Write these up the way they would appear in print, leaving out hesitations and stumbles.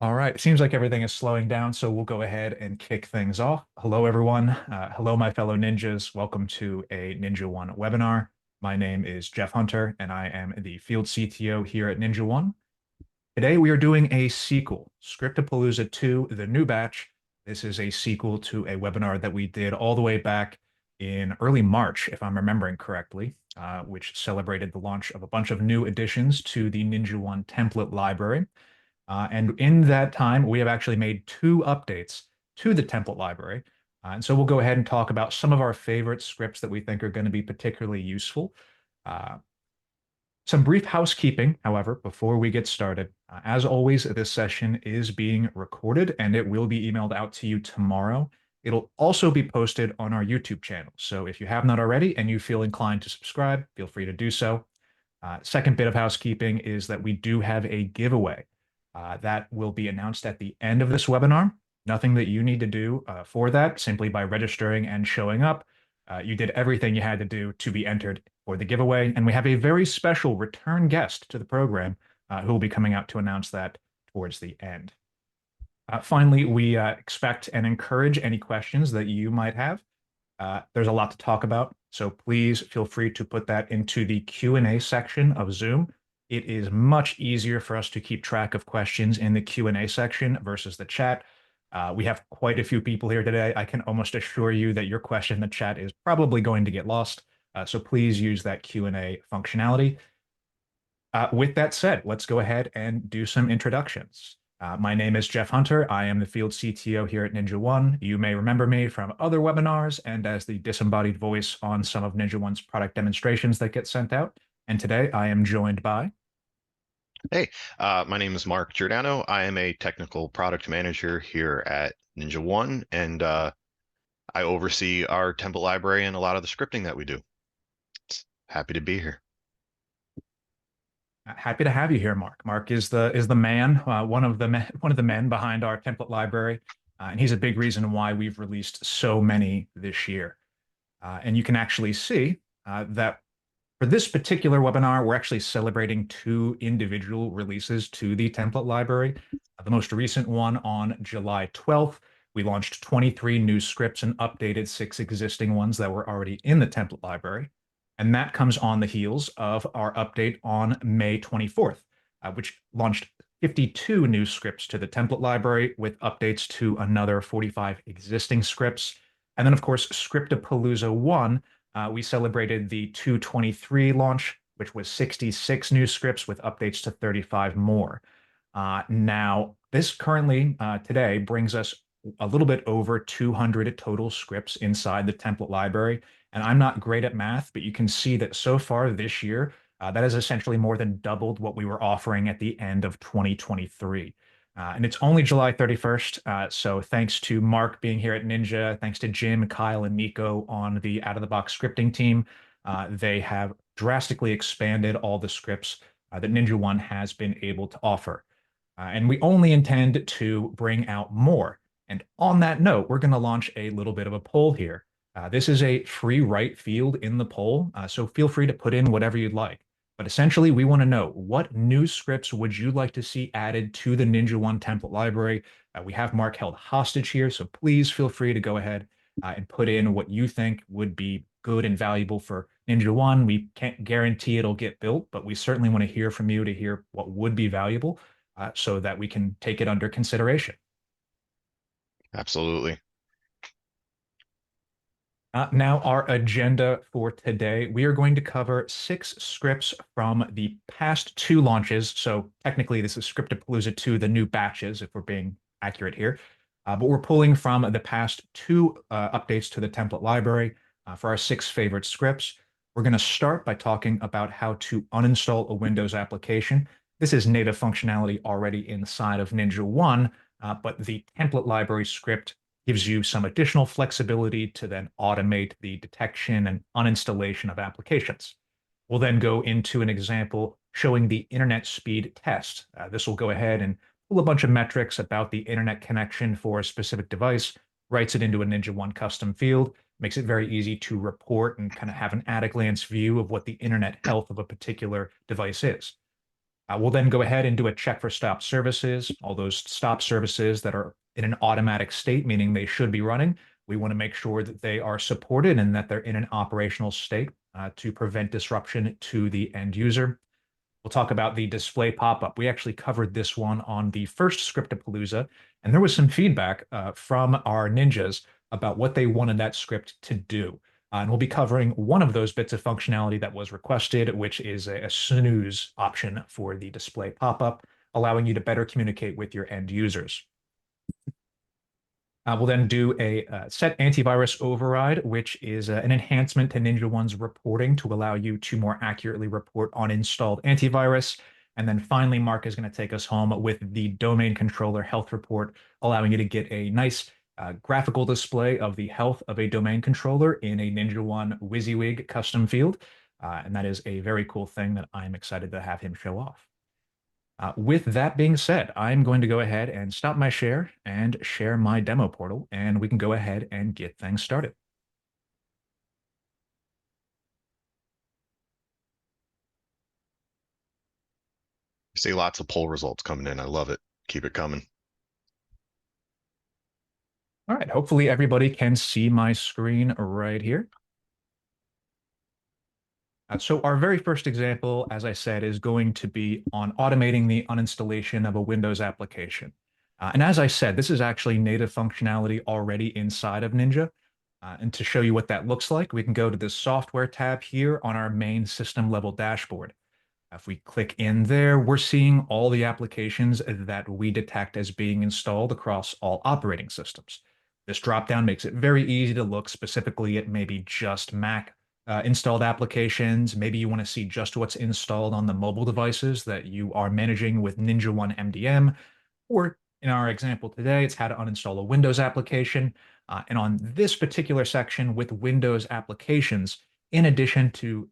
All right. It seems like everything is slowing down, so we'll go ahead and kick things off. Hello, everyone. Hello, my fellow ninjas. Welcome to a NinjaOne webinar. My name is Jeff Hunter, and I am the field CTO here at NinjaOne. Today, we are doing a sequel, Scriptapalooza 2, the new batch. This is a sequel to a webinar that we did all the way back in early March, if I'm remembering correctly, which celebrated the launch of a bunch of new additions to the NinjaOne template library. And in that time, we have actually made two updates to the template library. And so we'll go ahead and talk about some of our favorite scripts that we think are going to be particularly useful. Uh, some brief housekeeping, however, before we get started. As always, this session is being recorded and it will be emailed out to you tomorrow. It'll also be posted on our YouTube channel. So if you have not already and you feel inclined to subscribe, feel free to do so. Second bit of housekeeping is that we do have a giveaway that will be announced at the end of this webinar. Nothing that you need to do for that, simply by registering and showing up. You did everything you had to do to be entered for the giveaway, and we have a very special return guest to the program who will be coming out to announce that towards the end. Finally, we expect and encourage any questions that you might have. There's a lot to talk about, so please feel free to put that into the Q&A section of Zoom. It is much easier for us to keep track of questions in the Q&A section versus the chat. We have quite a few people here today. I can almost assure you that your question in the chat is probably going to get lost, so please use that Q&A functionality. With that said, let's go ahead and do some introductions. My name is Jeff Hunter. I am the field CTO here at NinjaOne. You may remember me from other webinars and as the disembodied voice on some of NinjaOne's product demonstrations that get sent out. And today I am joined by... Hey, my name is Mark Giordano. I am a technical product manager here at NinjaOne, and I oversee our template library and a lot of the scripting that we do. Happy to be here. Happy to have you here, Mark. Mark is the man, one of the men behind our template library, and he's a big reason why we've released so many this year. And you can actually see that for this particular webinar, we're actually celebrating two individual releases to the template library. The most recent one on July 12th, we launched 23 new scripts and updated 6 existing ones that were already in the template library. And that comes on the heels of our update on May 24th, which launched 52 new scripts to the template library with updates to another 45 existing scripts. And then, of course, Scriptapalooza 1, we celebrated the 223 launch, which was 66 new scripts with updates to 35 more. Now, this currently, today, brings us a little bit over 200 total scripts inside the template library. And I'm not great at math, but you can see that so far this year, that has essentially more than doubled what we were offering at the end of 2023. And it's only July 31st. So thanks to Mark being here at Ninja, thanks to Jim, Kyle, and Nico on the out-of-the-box scripting team, they have drastically expanded all the scripts that NinjaOne has been able to offer. And we only intend to bring out more. And on that note, we're going to launch a little bit of a poll here. This is a free write field in the poll, so feel free to put in whatever you'd like. But essentially, we want to know, what new scripts would you like to see added to the NinjaOne template library? We have Mark held hostage here, so please feel free to go ahead and put in what you think would be good and valuable for NinjaOne. We can't guarantee it'll get built, but we certainly want to hear from you to hear what would be valuable so that we can take it under consideration. Absolutely. Now, our agenda for today, we are going to cover 6 scripts from the past 2 launches. So technically, this is Scriptapalooza 2, the new batches, if we're being accurate here. But we're pulling from the past 2 updates to the template library for our 6 favorite scripts. We're going to start by talking about how to uninstall a Windows application. This is native functionality already inside of NinjaOne, but the template library script gives you some additional flexibility to then automate the detection and uninstallation of applications. We'll then go into an example showing the internet speed test. This will go ahead and pull a bunch of metrics about the internet connection for a specific device, writes it into a NinjaOne custom field, makes it very easy to report and kind of have an at-a-glance view of what the internet health of a particular device is. We'll then go ahead and do a check for stop services, all those stop services that are in an automatic state, meaning they should be running. We want to make sure that they are supported and that they're in an operational state to prevent disruption to the end user. We'll talk about the display pop-up. We actually covered this one on the first Scriptapalooza, and there was some feedback from our ninjas about what they wanted that script to do. And we'll be covering one of those bits of functionality that was requested, which is a snooze option for the display pop-up, allowing you to better communicate with your end users. We'll then do a set antivirus override, which is an enhancement to NinjaOne's reporting to allow you to more accurately report uninstalled antivirus. And then finally, Mark is going to take us home with the domain controller health report, allowing you to get a nice graphical display of the health of a domain controller in a NinjaOne WYSIWYG custom field. And that is a very cool thing that I'm excited to have him show off. With that being said, I'm going to go ahead and stop my share and share my demo portal, and we can go ahead and get things started. See lots of poll results coming in. I love it. Keep it coming. All right, hopefully everybody can see my screen right here. So our very first example, as I said, is going to be on automating the uninstallation of a Windows application. And as I said, this is actually native functionality already inside of Ninja. And to show you what that looks like, we can go to the software tab here on our main system level dashboard. If we click in there, we're seeing all the applications that we detect as being installed across all operating systems. This dropdown makes it very easy to look specifically at maybe just Mac installed applications. Maybe you want to see just what's installed on the mobile devices that you are managing with NinjaOne MDM. Or in our example today, it's how to uninstall a Windows application. And on this particular section with Windows applications, in addition to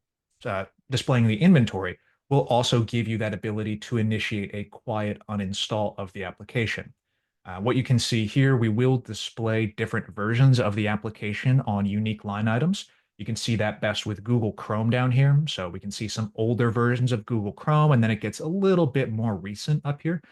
displaying the inventory, will also give you that ability to initiate a quiet uninstall of the application. What you can see here, we will display different versions of the application on unique line items. You can see that best with Google Chrome down here. So we can see some older versions of Google Chrome, and then it gets a little bit more recent up here.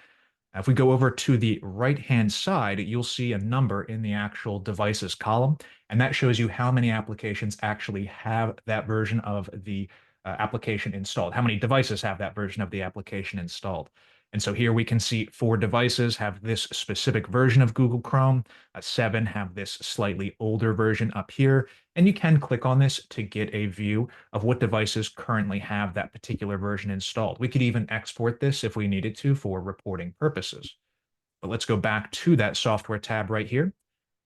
If we go over to the right-hand side, you'll see a number in the actual devices column, and that shows you how many applications actually have that version of the application installed, how many devices have that version of the application installed. And so here we can see 4 devices have this specific version of Google Chrome, 7 have this slightly older version up here, and you can click on this to get a view of what devices currently have that particular version installed. We could even export this if we needed to for reporting purposes. But let's go back to that software tab right here. And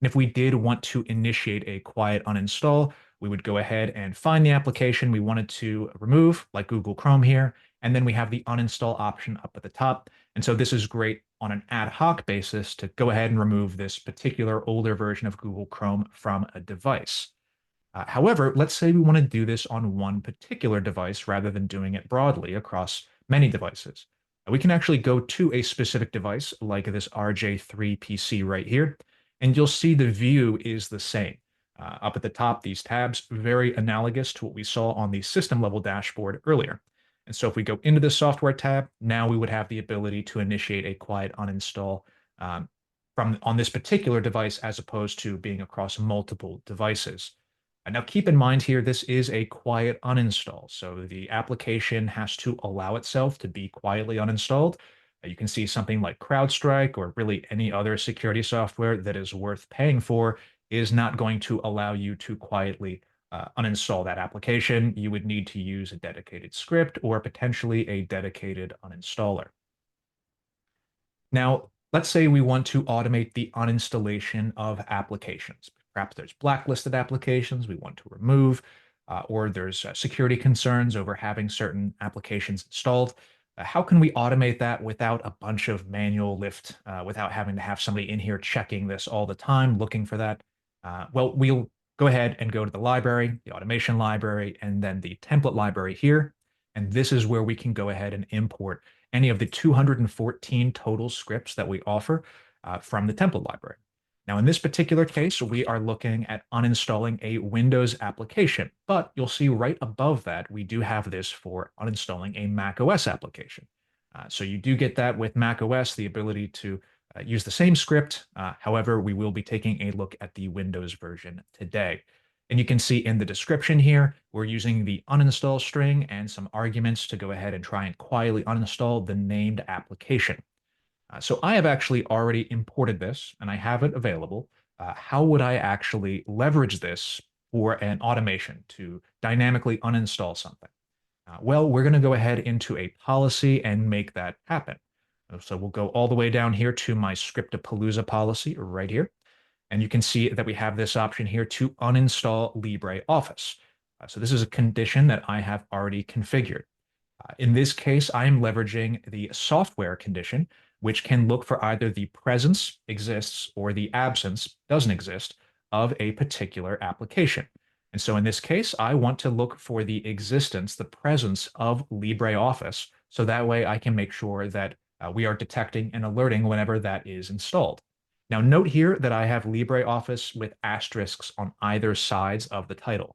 if we did want to initiate a quiet uninstall, we would go ahead and find the application we wanted to remove, like Google Chrome here, and then we have the uninstall option up at the top. And so this is great on an ad hoc basis to go ahead and remove this particular older version of Google Chrome from a device. However, let's say we want to do this on one particular device rather than doing it broadly across many devices. We can actually go to a specific device like this RJ3 PC right here, and you'll see the view is the same. Up at the top, these tabs, very analogous to what we saw on the system level dashboard earlier. And so if we go into the software tab, now we would have the ability to initiate a quiet uninstall from on this particular device as opposed to being across multiple devices. And now keep in mind here, this is a quiet uninstall. So the application has to allow itself to be quietly uninstalled. You can see something like CrowdStrike or really any other security software that is worth paying for is not going to allow you to quietly uninstall that application. You would need to use a dedicated script or potentially a dedicated uninstaller. Now, let's say we want to automate the uninstallation of applications. Perhaps there's blacklisted applications we want to remove, or there's security concerns over having certain applications installed. How can we automate that without a bunch of manual lift, without having to have somebody in here checking this all the time, looking for that? Well, we'll go ahead and go to the library, the automation library, and then the template library here. And this is where we can go ahead and import any of the 214 total scripts that we offer from the template library. Now, in this particular case, we are looking at uninstalling a Windows application, but you'll see right above that, we do have this for uninstalling a Mac OS application. So you do get that with Mac OS, the ability to use the same script. However, we will be taking a look at the Windows version today. And you can see in the description here, we're using the uninstall string and some arguments to go ahead and try and quietly uninstall the named application. So I have actually already imported this and I have it available. How would I actually leverage this for an automation to dynamically uninstall something? Well, we're going to go ahead into a policy and make that happen. So we'll go all the way down here to my Scriptapalooza policy right here. And you can see that we have this option here to uninstall LibreOffice. So this is a condition that I have already configured. In this case, I am leveraging the software condition, which can look for either the presence exists or the absence doesn't exist of a particular application. And so in this case, I want to look for the existence, the presence of LibreOffice, so that way I can make sure that we are detecting and alerting whenever that is installed. Now, note here that I have LibreOffice with asterisks on either sides of the title.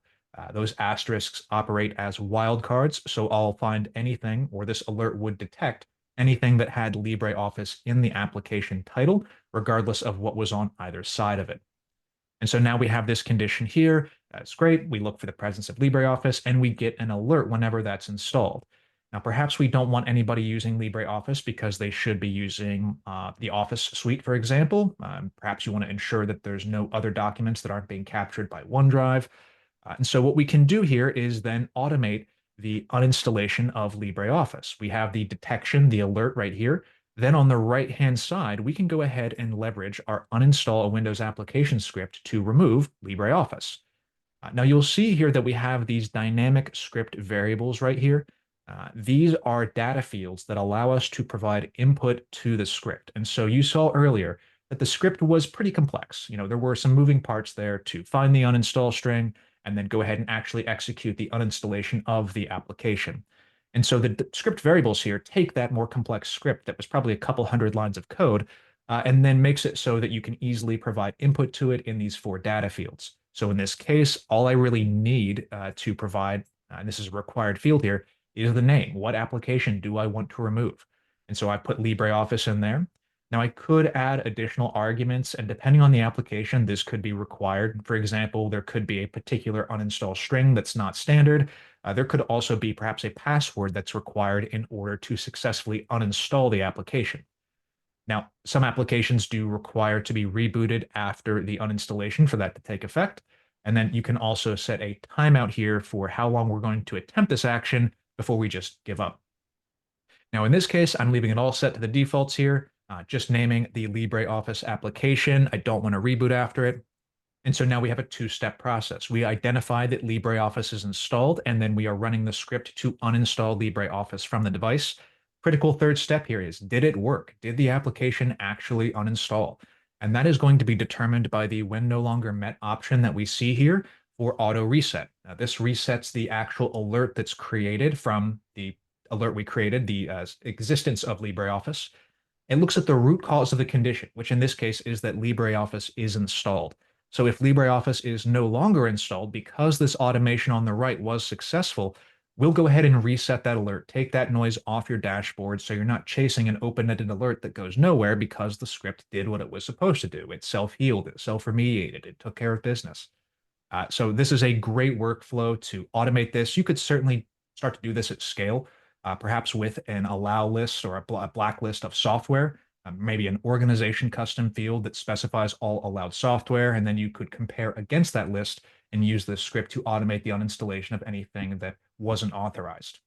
Those asterisks operate as wildcards, so I'll find anything, or this alert would detect anything that had LibreOffice in the application title, regardless of what was on either side of it. And so now we have this condition here. That's great. We look for the presence of LibreOffice and we get an alert whenever that's installed. Now, perhaps we don't want anybody using LibreOffice because they should be using the Office suite, for example. Perhaps you want to ensure that there's no other documents that aren't being captured by OneDrive. And so what we can do here is then automate the uninstallation of LibreOffice. We have the detection, the alert right here. Then on the right-hand side, we can go ahead and leverage our uninstall a Windows application script to remove LibreOffice. Now you'll see here that we have these dynamic script variables right here. These are data fields that allow us to provide input to the script. And so you saw earlier that the script was pretty complex. There were some moving parts there to find the uninstall string and then go ahead and actually execute the uninstallation of the application. And so the script variables here take that more complex script that was probably a couple hundred lines of code and then makes it so that you can easily provide input to it in these four data fields. So in this case, all I really need to provide, and this is a required field here, is the name. What application do I want to remove? And so I put LibreOffice in there. Now I could add additional arguments, and depending on the application, this could be required. For example, there could be a particular uninstall string that's not standard. There could also be perhaps a password that's required in order to successfully uninstall the application. Now, some applications do require to be rebooted after the uninstallation for that to take effect. And then you can also set a timeout here for how long we're going to attempt this action before we just give up. Now, in this case, I'm leaving it all set to the defaults here, just naming the LibreOffice application. I don't want to reboot after it. And so now we have a two-step process. We identify that LibreOffice is installed, and then we are running the script to uninstall LibreOffice from the device. Critical third step here is, did it work? Did the application actually uninstall? And that is going to be determined by the when no longer met option that we see here for auto reset. Now, this resets the actual alert that's created from the alert we created, the existence of LibreOffice. It looks at the root cause of the condition, which in this case is that LibreOffice is installed. So if LibreOffice is no longer installed because this automation on the right was successful, we'll go ahead and reset that alert, take that noise off your dashboard so you're not chasing an open-ended alert that goes nowhere because the script did what it was supposed to do. It self-healed, it self-remediated, it took care of business. So this is a great workflow to automate this. You could certainly start to do this at scale, perhaps with an allow list or a blacklist of software, maybe an organization custom field that specifies all allowed software, and then you could compare against that list and use this script to automate the uninstallation of anything that wasn't authorized.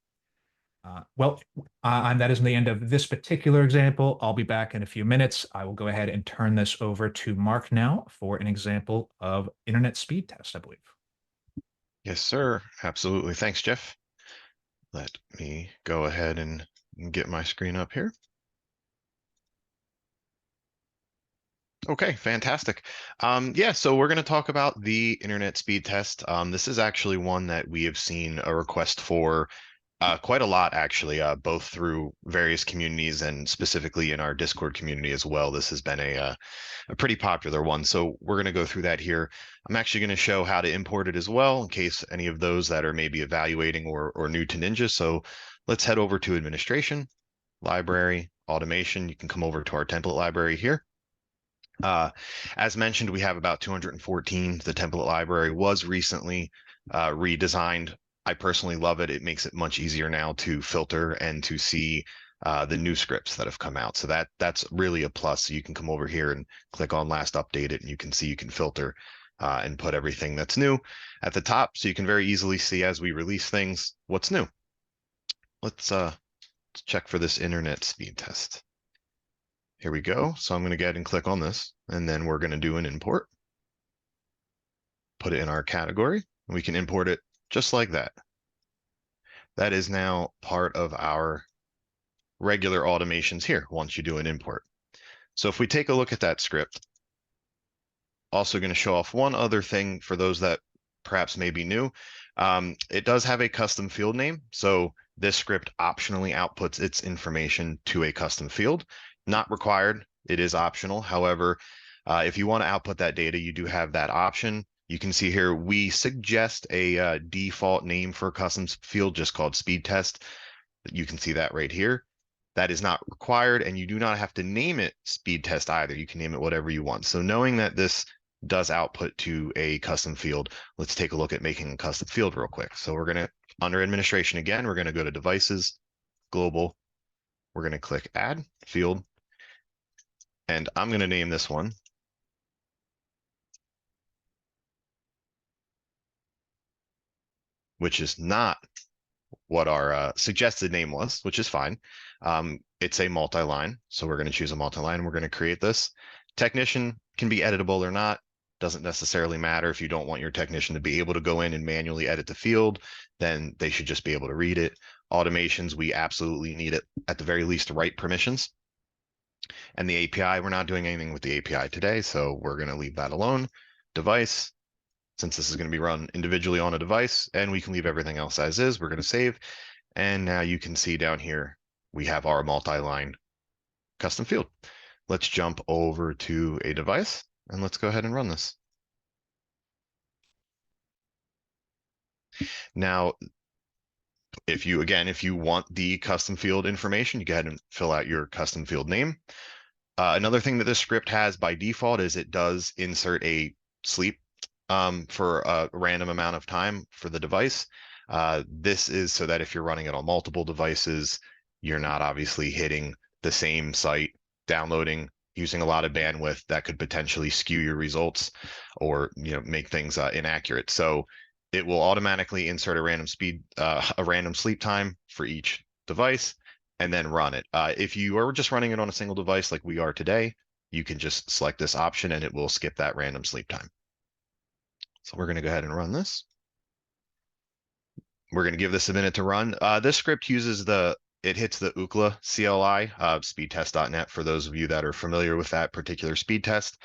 And that is the end of this particular example. I'll be back in a few minutes. I will go ahead and turn this over to Mark now for an example of internet speed test, I believe. Yes, sir. Absolutely. Thanks, Jeff. Let me go ahead and get my screen up here. Okay, fantastic. Yeah, so we're going to talk about the internet speed test. This is actually one that we have seen a request for quite a lot, actually, both through various communities and specifically in our Discord community as well. This has been a pretty popular one, so we're going to go through that here. I'm actually going to show how to import it as well in case any of those that are maybe evaluating or new to Ninja. So let's head over to administration. library, automation. You can come over to our template library here. As mentioned, we have about 214. The template library was recently redesigned. I personally love it. It makes it much easier now to filter and to see the new scripts that have come out. So that's really a plus. So you can come over here and click on last updated, and you can see you can filter and put everything that's new at the top. So you can very easily see as we release things, what's new. Let's check for this internet speed test. Here we go. So I'm going to go ahead and click on this, and then we're going to do an import. Put it in our category. And we can import it just like that. That is now part of our regular automations here once you do an import. So if we take a look at that script, also going to show off one other thing for those that perhaps may be new. It does have a custom field name. So this script optionally outputs its information to a custom field. Not required. It is optional. However, if you want to output that data, you do have that option. You can see here, we suggest a default name for a custom field just called speed test. You can see that right here. That is not required, and you do not have to name it speed test either. You can name it whatever you want. So knowing that this does output to a custom field, let's take a look at making a custom field real quick. So we're going to, under administration again, we're going to go to devices, global. We're going to click add field. And I'm going to name this one which is not what our suggested name was, which is fine. It's a multi-line, so we're going to choose a multi-line. We're going to create this. Technician can be editable or not. Doesn't necessarily matter. If you don't want your technician to be able to go in and manually edit the field, then they should just be able to read it. Automations, we absolutely need it at the very least to write permissions. And the API, we're not doing anything with the API today, so we're going to leave that alone. Device, since this is going to be run individually on a device, and we can leave everything else as is. We're going to save. And now you can see down here, we have our multi-line custom field. Let's jump over to a device and let's go ahead and run this. Now, if you want the custom field information, you go ahead and fill out your custom field name. Another thing that this script has by default is it does insert a sleep for a random amount of time for the device. This is so that if you're running it on multiple devices, you're not obviously hitting the same site, downloading, using a lot of bandwidth that could potentially skew your results or make things inaccurate. So it will automatically insert a random sleep time for each device and then run it. If you are just running it on a single device like we are today, you can just select this option and it will skip that random sleep time. So we're going to go ahead and run this. We're going to give this a minute to run. This script uses it hits the UCLA CLI, speedtest.net, for those of you that are familiar with that particular speed test.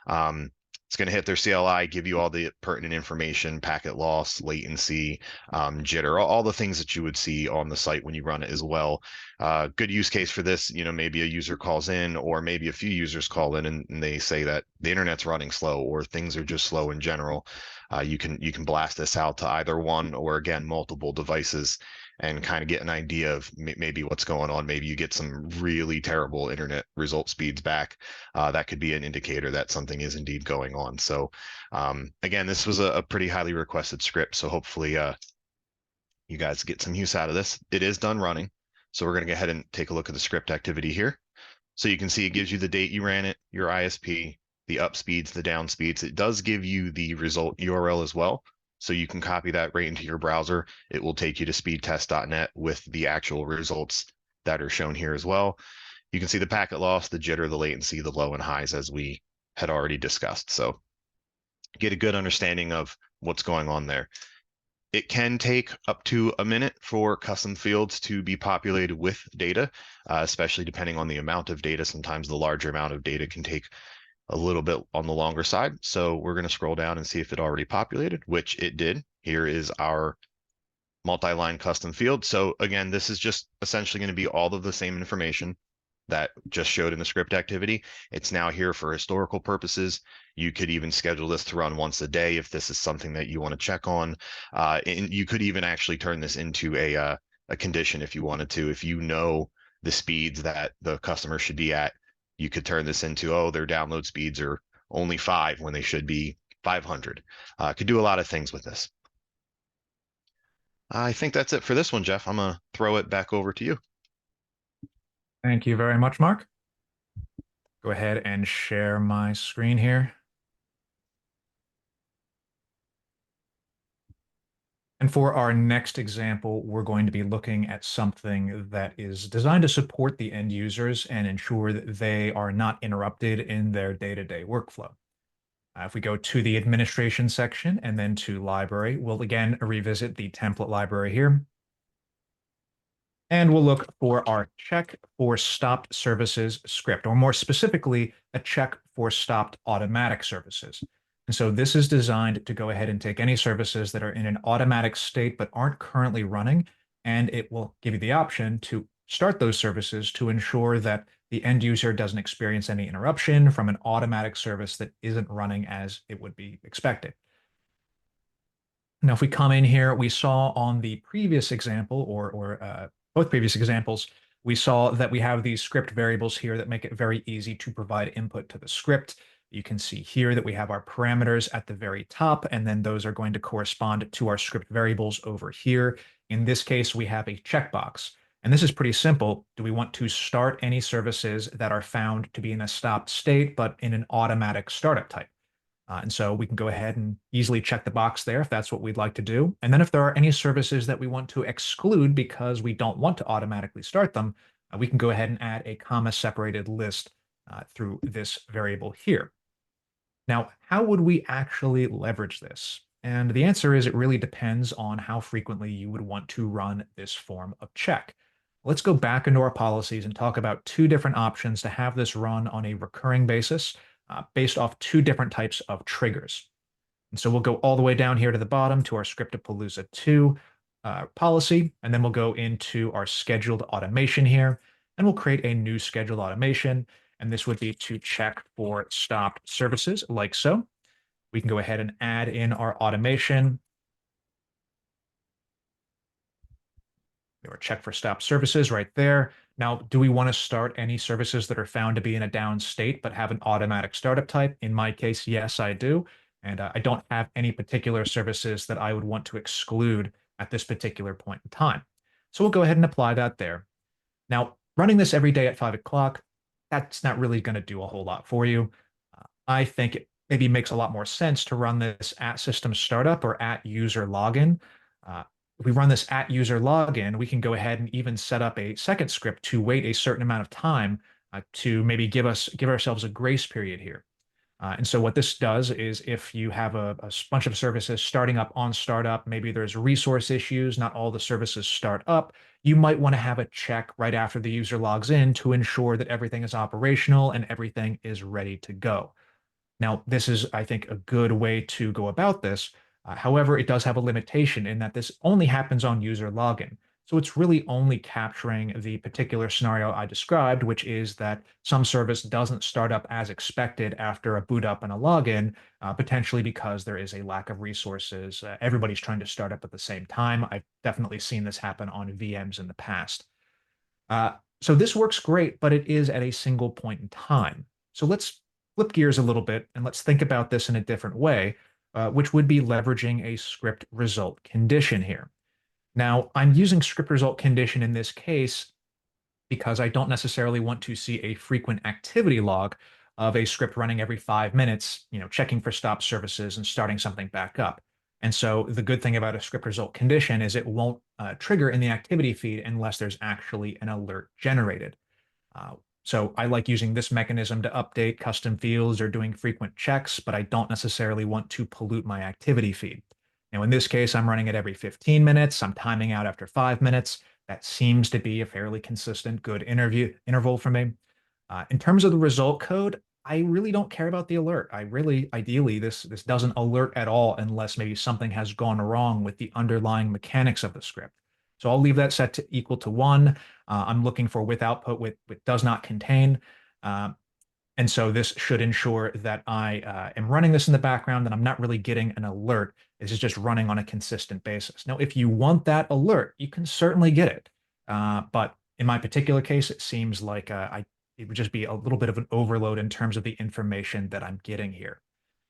It's going to hit their CLI, give you all the pertinent information, packet loss, latency, jitter, all the things that you would see on the site when you run it as well. Good use case for this, maybe a user calls in, or maybe a few users call in and they say that the internet's running slow or things are just slow in general. You can blast this out to either one or, again, multiple devices and kind of get an idea of maybe what's going on. Maybe you get some really terrible internet result speeds back. That could be an indicator that something is indeed going on. So again, this was a pretty highly requested script. So hopefully you guys get some use out of this. It is done running. So we're going to go ahead and take a look at the script activity here. So you can see it gives you the date you ran it, your ISP, the up speeds, the down speeds. It does give you the result URL as well. So you can copy that right into your browser. It will take you to speedtest.net with the actual results that are shown here as well. You can see the packet loss, the jitter, the latency, the low and highs, as we had already discussed. So get a good understanding of what's going on there. It can take up to a minute for custom fields to be populated with data, especially depending on the amount of data. Sometimes the larger amount of data can take a little bit on the longer side. So we're going to scroll down and see if it already populated, which it did. Here is our multi-line custom field. So again, this is just essentially going to be all of the same information that just showed in the script activity. It's now here for historical purposes. You could even schedule this to run once a day if this is something that you want to check on. And you could even actually turn this into a condition if you wanted to. If you know the speeds that the customer should be at. You could turn this into, oh, their download speeds are only 5 when they should be 500. Could do a lot of things with this. I think that's it for this one, Jeff. I'm gonna throw it back over to you. Thank you very much, Mark. Go ahead and share my screen here. And for our next example, we're going to be looking at something that is designed to support the end users and ensure that they are not interrupted in their day-to-day workflow. If we go to the administration section and then to library, we'll again revisit the template library here. And we'll look for our check for stopped services script, or more specifically, a check for stopped automatic services. And so this is designed to go ahead and take any services that are in an automatic state but aren't currently running, and it will give you the option to start those services to ensure that the end user doesn't experience any interruption from an automatic service that isn't running as it would be expected. Now, if we come in here, we saw on the previous example, or both previous examples, we saw that we have these script variables here that make it very easy to provide input to the script. You can see here that we have our parameters at the very top, and then those are going to correspond to our script variables over here. In this case, we have a checkbox. And this is pretty simple. Do we want to start any services that are found to be in a stopped state, but in an automatic startup type? And so we can go ahead and easily check the box there if that's what we'd like to do. And then if there are any services that we want to exclude because we don't want to automatically start them, we can go ahead and add a comma-separated list through this variable here. Now, how would we actually leverage this? And the answer is it really depends on how frequently you would want to run this form of check. Let's go back into our policies and talk about two different options to have this run on a recurring basis based off two different types of triggers. And so we'll go all the way down here to the bottom to our Scriptapalooza 2 policy, and then we'll go into our scheduled automation here, and we'll create a new scheduled automation. And this would be to check for stopped services like so. We can go ahead and add in our automation. Or check for stopped services right there. Now, do we want to start any services that are found to be in a down state but have an automatic startup type? In my case, yes, I do. And I don't have any particular services that I would want to exclude at this particular point in time. So we'll go ahead and apply that there. Now, running this every day at 5 o'clock, that's not really going to do a whole lot for you. I think it maybe makes a lot more sense to run this at system startup or at user login. If we run this at user login, we can go ahead and even set up a second script to wait a certain amount of time to maybe give ourselves a grace period here. And so what this does is if you have a bunch of services starting up on startup, maybe there's resource issues, not all the services start up, you might want to have a check right after the user logs in to ensure that everything is operational and everything is ready to go. Now, this is, I think, a good way to go about this. However, it does have a limitation in that this only happens on user login. So it's really only capturing the particular scenario I described, which is that some service doesn't start up as expected after a boot up and a login, potentially because there is a lack of resources. Everybody's trying to start up at the same time. I've definitely seen this happen on VMs in the past. So this works great, but it is at a single point in time. So let's flip gears a little bit and let's think about this in a different way, which would be leveraging a script result condition here. Now, I'm using script result condition in this case because I don't necessarily want to see a frequent activity log of a script running every 5 minutes, checking for stop services and starting something back up. And so the good thing about a script result condition is it won't trigger in the activity feed unless there's actually an alert generated. So I like using this mechanism to update custom fields or doing frequent checks, but I don't necessarily want to pollute my activity feed. Now, in this case, I'm running it every 15 minutes. I'm timing out after 5 minutes. That seems to be a fairly consistent, good interval for me. In terms of the result code, I really don't care about the alert. Ideally, this doesn't alert at all unless maybe something has gone wrong with the underlying mechanics of the script. So I'll leave that set to equal to 1. I'm looking for with output with does not contain. And so this should ensure that I am running this in the background and I'm not really getting an alert. This is just running on a consistent basis. Now, if you want that alert, you can certainly get it. But In my particular case, it seems like it would just be a little bit of an overload in terms of the information that I'm getting here.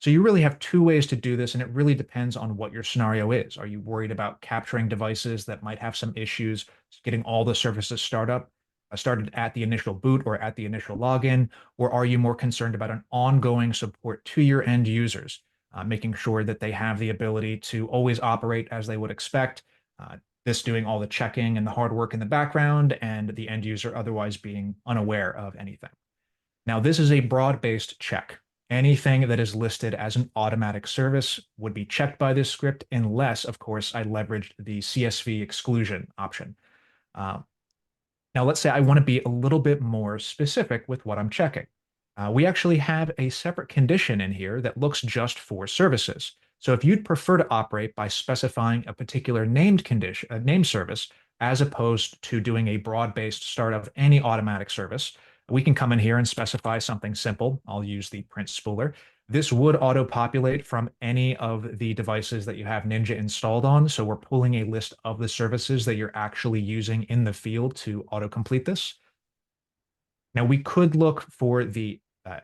So you really have two ways to do this, and it really depends on what your scenario is. Are you worried about capturing devices that might have some issues, getting all the services started at the initial boot or at the initial login, or are you more concerned about an ongoing support to your end users, making sure that they have the ability to always operate as they would expect, this doing all the checking and the hard work in the background, and the end user otherwise being unaware of anything. Now, this is a broad-based check. Anything that is listed as an automatic service would be checked by this script unless, of course, I leveraged the CSV exclusion option. Uh, Now, let's say I want to be a little bit more specific with what I'm checking. We actually have a separate condition in here that looks just for services. So if you'd prefer to operate by specifying a particular named condition, a named service, as opposed to doing a broad-based start of any automatic service, we can come in here and specify something simple. I'll use the print spooler. This would auto-populate from any of the devices that you have Ninja installed on. So we're pulling a list of the services that you're actually using in the field to autocomplete this. Now, we could look for the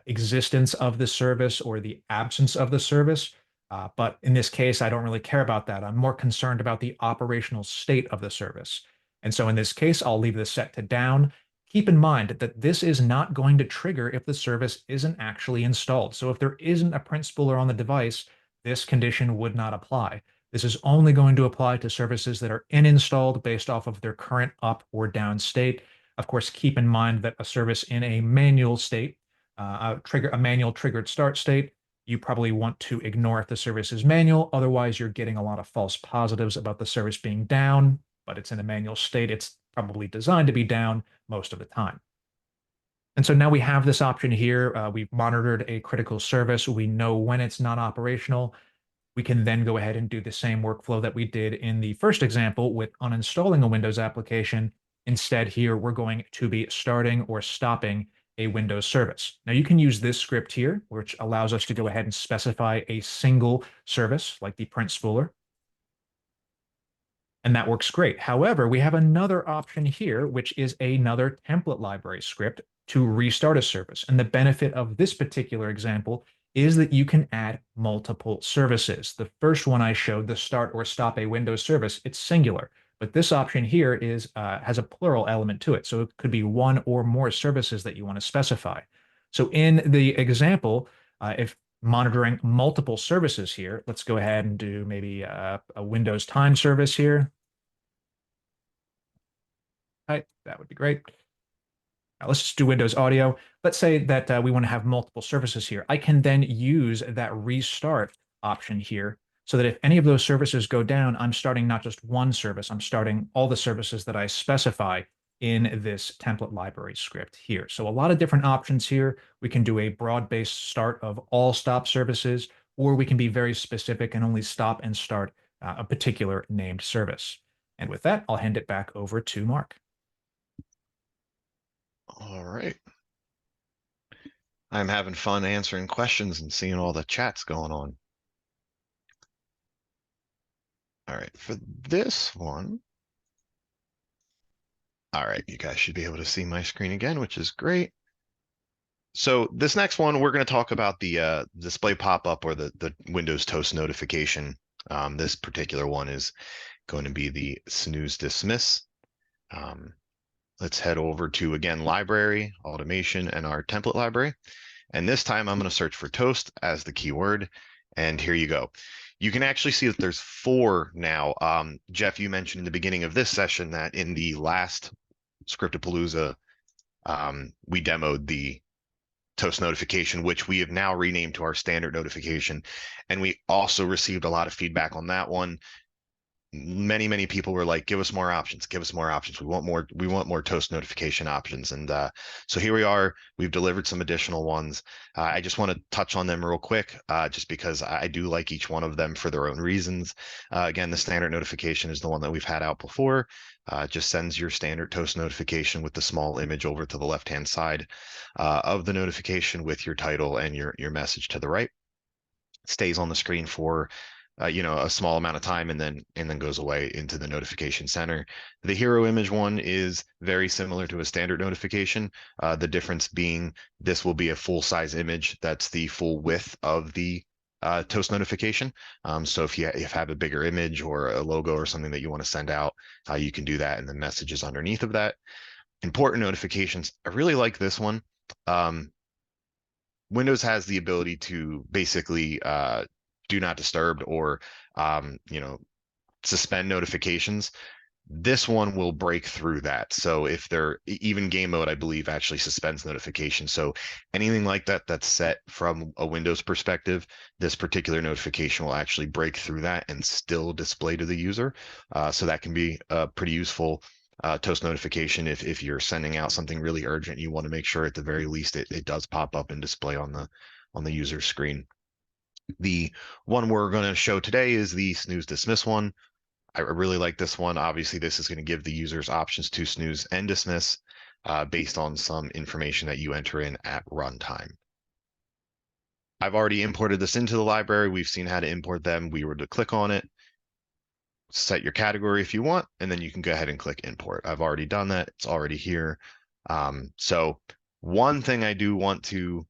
existence of the service or the absence of the service, but in this case, I don't really care about that. I'm more concerned about the operational state of the service. And so in this case, I'll leave this set to down. Keep in mind that this is not going to trigger if the service isn't actually installed. So if there isn't a print spooler on the device, this condition would not apply. This is only going to apply to services that are installed based off of their current up or down state. Of course, keep in mind that a service in a manual state, a manual triggered start state, you probably want to ignore if the service is manual. Otherwise, you're getting a lot of false positives about the service being down, but it's in a manual state. It's probably designed to be down most of the time. And so now we have this option here. We've monitored a critical service. We know when it's not operational. We can then go ahead and do the same workflow that we did in the first example with uninstalling a Windows application. Instead, here we're going to be starting or stopping a Windows service. Now, you can use this script here, which allows us to go ahead and specify a single service like the print spooler. And that works great. However, we have another option here, which is another template library script to restart a service. And the benefit of this particular example is that you can add multiple services. The first one I showed, the start or stop a Windows service, it's singular. But this option here is has a plural element to it. So it could be one or more services that you want to specify. So in the example, if monitoring multiple services here, let's go ahead and do maybe a Windows time service here. Right, that would be great. Now let's just do Windows Audio. Let's say that we want to have multiple services here. I can then use that restart option here so that if any of those services go down, I'm starting not just one service, I'm starting all the services that I specify in this template library script here. So a lot of different options here. We can do a broad-based start of all stop services, or we can be very specific and only stop and start a particular named service. And with that, I'll hand it back over to Mark. All right. I'm having fun answering questions and seeing all the chats going on. All right, for this one. All right, you guys should be able to see my screen again, which is great. So this next one, we're going to talk about the display pop-up or the Windows Toast notification. This particular one is going to be the snooze dismiss. Let's head over to, again, library, automation, and our template library. And this time I'm going to search for toast as the keyword. And here you go. You can actually see that there's 4 now. Jeff, you mentioned in the beginning of this session that in the last Scriptapalooza, we demoed the toast notification, which we have now renamed to our standard notification. And we also received a lot of feedback on that one. Many people were like, give us more options, give us more options. We want more toast notification options. And so here we are. We've delivered some additional ones. I just want to touch on them real quick, just because I do like each one of them for their own reasons. Again, the standard notification is the one that we've had out before. Just sends your standard toast notification with the small image over to the left-hand side of the notification with your title and your message to the right. Stays on the screen for a small amount of time and then goes away into the notification center. The hero image one is very similar to a standard notification. The difference being this will be a full size image that's the full width of the toast notification. So if you have a bigger image or a logo or something that you want to send out, you can do that, and the message is underneath of that. Important notifications. I really like this one. Windows has the ability to basically do not disturb or suspend notifications. This one will break through that. So if they're even game mode, I believe actually suspends notifications. So anything like that that's set from a Windows perspective, this particular notification will actually break through that and still display to the user. So that can be a pretty useful toast notification if you're sending out something really urgent. You want to make sure at the very least it does pop up and display on the user screen. The one we're going to show today is the snooze dismiss one. I really like this one. Obviously, this is going to give the users options to snooze and dismiss based on some information that you enter in at runtime. I've already imported this into the library. We've seen how to import them. We were to click on it, set your category if you want, and then you can go ahead and click import. I've already done that. It's already here. So one thing I do want to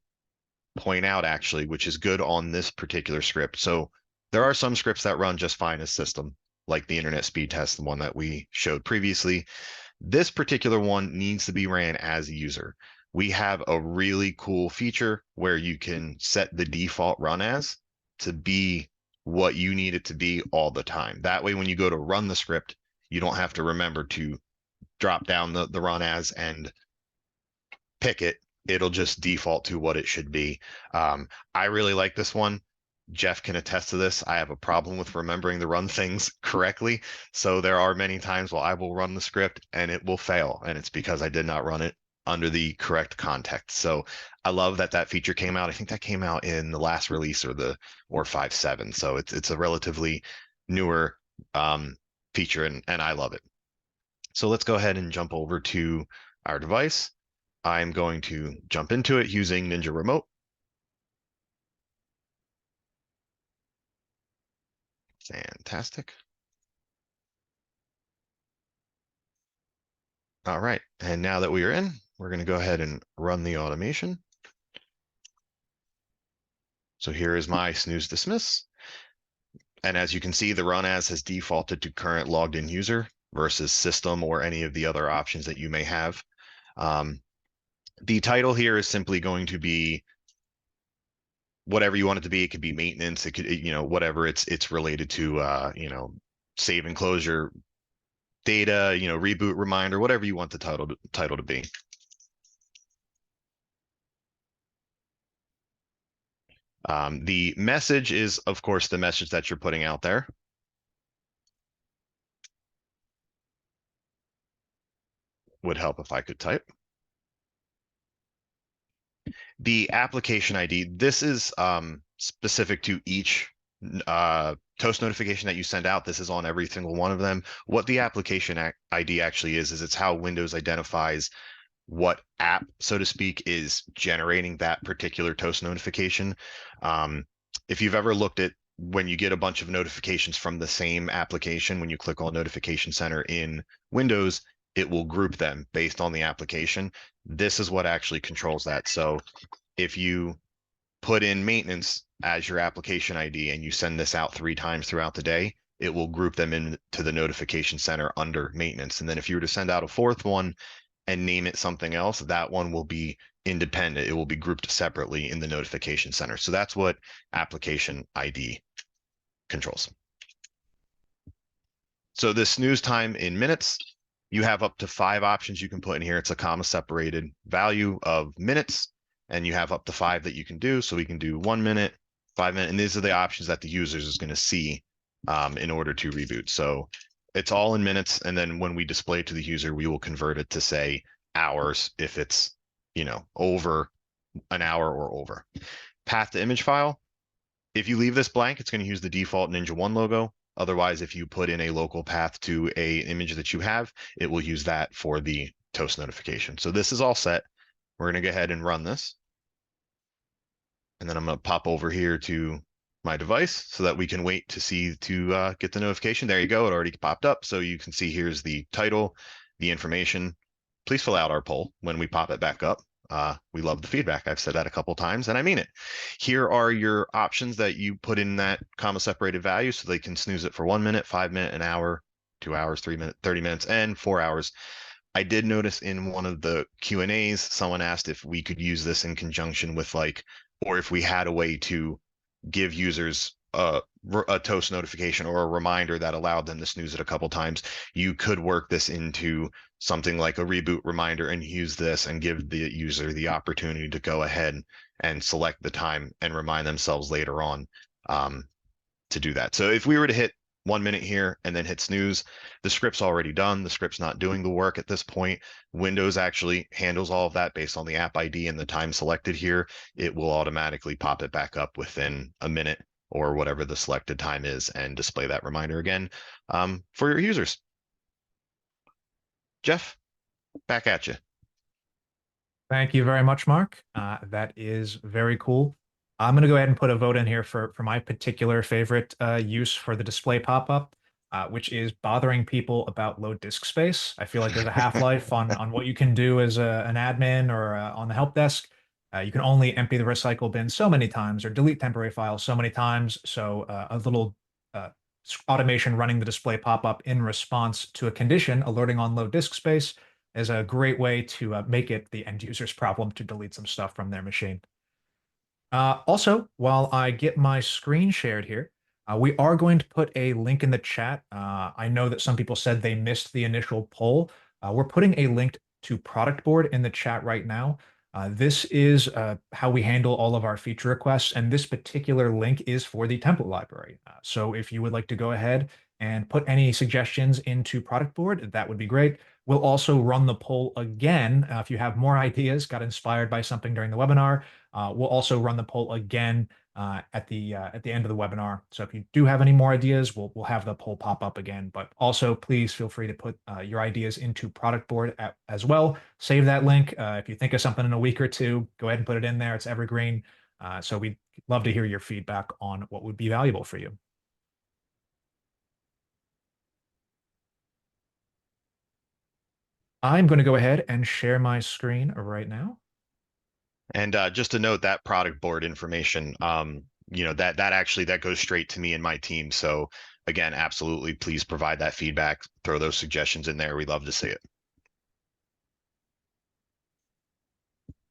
point out actually, which is good on this particular script. So there are some scripts that run just fine as system, like the internet speed test, the one that we showed previously. This particular one needs to be ran as a user. We have a really cool feature where you can set the default run as to be what you need it to be all the time. That way, when you go to run the script, you don't have to remember to drop down the run as and pick it. It'll just default to what it should be. I really like this one. Jeff can attest to this. I have a problem with remembering to run things correctly. So there are many times where I will run the script and it will fail. And it's because I did not run it under the correct context. So I love that that feature came out. I think that came out in the last release or 5.7. So it's a relatively newer feature and I love it. So let's go ahead and jump over to our device. I'm going to jump into it using Ninja Remote. Fantastic. All right, and now that we are in, we're going to go ahead and run the automation. So here is my snooze dismiss. And as you can see, the run as has defaulted to current logged in user versus system or any of the other options that you may have. The title here is simply going to be whatever you want it to be. It could be maintenance. It could, whatever it's related to, save and closure, data, reboot reminder, whatever you want the title to be. The message is, of course, the message that you're putting out there. Would help if I could type. The application ID, this is specific to each toast notification that you send out. This is on every single one of them. What the application ID actually is it's how Windows identifies what app, so to speak, is generating that particular toast notification. If you've ever looked at when you get a bunch of notifications from the same application, when you click on Notification Center in Windows, it will group them based on the application. This is what actually controls that. So if you put in maintenance as your application ID and you send this out 3 times throughout the day, it will group them into the notification center under maintenance. And then if you were to send out a 4th one and name it something else, that one will be independent. It will be grouped separately in the notification center. So that's what application ID controls. So the snooze time in minutes, you have up to 5 options you can put in here. It's a comma separated value of minutes, and you have up to 5 that you can do. So we can do 1 minute, 5 minutes, and these are the options that the users is going to see in order to reboot. So it's all in minutes, and then when we display it to the user, we will convert it to say hours if it's over an hour or over. Path to image file. If you leave this blank, it's going to use the default NinjaOne logo. Otherwise, if you put in a local path to a image that you have, it will use that for the toast notification. So this is all set. We're going to go ahead and run this. And then I'm going to pop over here to my device so that we can wait to see to get the notification. There you go. It already popped up. So you can see here's the title, the information. Please fill out our poll when we pop it back up. We love the feedback. I've said that a couple times and I mean it. Here are your options that you put in that comma separated value so they can snooze it for 1 minute, 5 minute, an hour, 2 hours, 3 minutes, 30 minutes, and 4 hours. I did notice in one of the Q&As, someone asked if we could use this in conjunction with or if we had a way to give users a toast notification or a reminder that allowed them to snooze it a couple times. You could work this into something like a reboot reminder and use this and give the user the opportunity to go ahead and select the time and remind themselves later on to do that. So if we were to hit 1 minute here and then hit snooze, the script's already done. The script's not doing the work at this point. Windows actually handles all of that based on the app ID and the time selected here. It will automatically pop it back up within a minute or whatever the selected time is and display that reminder again for your users. Jeff, back at you. Thank you very much, Mark. That is very cool. I'm going to go ahead and put a vote in here for my particular favorite use for the display pop-up, which is bothering people about low disk space. I feel like there's a half-life on what you can do as an admin or on the help desk. You can only empty the recycle bin so many times or delete temporary files so many times. So a little automation running the display pop-up in response to a condition alerting on low disk space is a great way to make it the end user's problem to delete some stuff from their machine. Also, while I get my screen shared here, we are going to put a link in the chat. I know that some people said they missed the initial poll. We're putting a link to product board in the chat right now. This is how we handle all of our feature requests, and this particular link is for the template library. So if you would like to go ahead and put any suggestions into product board, that would be great. We'll also run the poll again. If you have more ideas, got inspired by something during the webinar, we'll also run the poll again at the end of the webinar. So if you do have any more ideas, we'll have the poll pop up again. But also, please feel free to put your ideas into product board as well. Save that link. If you think of something in a week or two, go ahead and put it in there. It's evergreen. So we'd love to hear your feedback on what would be valuable for you. I'm going to go ahead and share my screen right now. And just to note that product board information, that actually that goes straight to me and my team. So again, absolutely, please provide that feedback, throw those suggestions in there. We'd love to see it.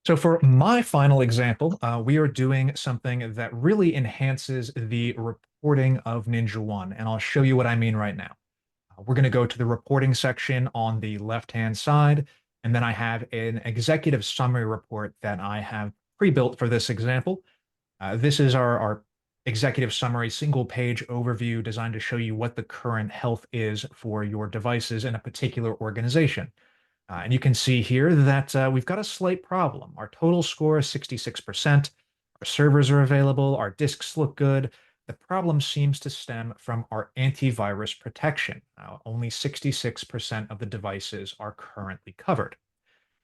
So for my final example, we are doing something that really enhances the reporting of NinjaOne, and I'll show you what I mean right now. We're going to go to the reporting section on the left-hand side, and then I have an executive summary report that I have pre-built for this example. This is our executive summary single-page overview designed to show you what the current health is for your devices in a particular organization. And you can see here that we've got a slight problem. Our total score is 66%. Our servers are available. Our disks look good. The problem seems to stem from our antivirus protection. Only 66% of the devices are currently covered.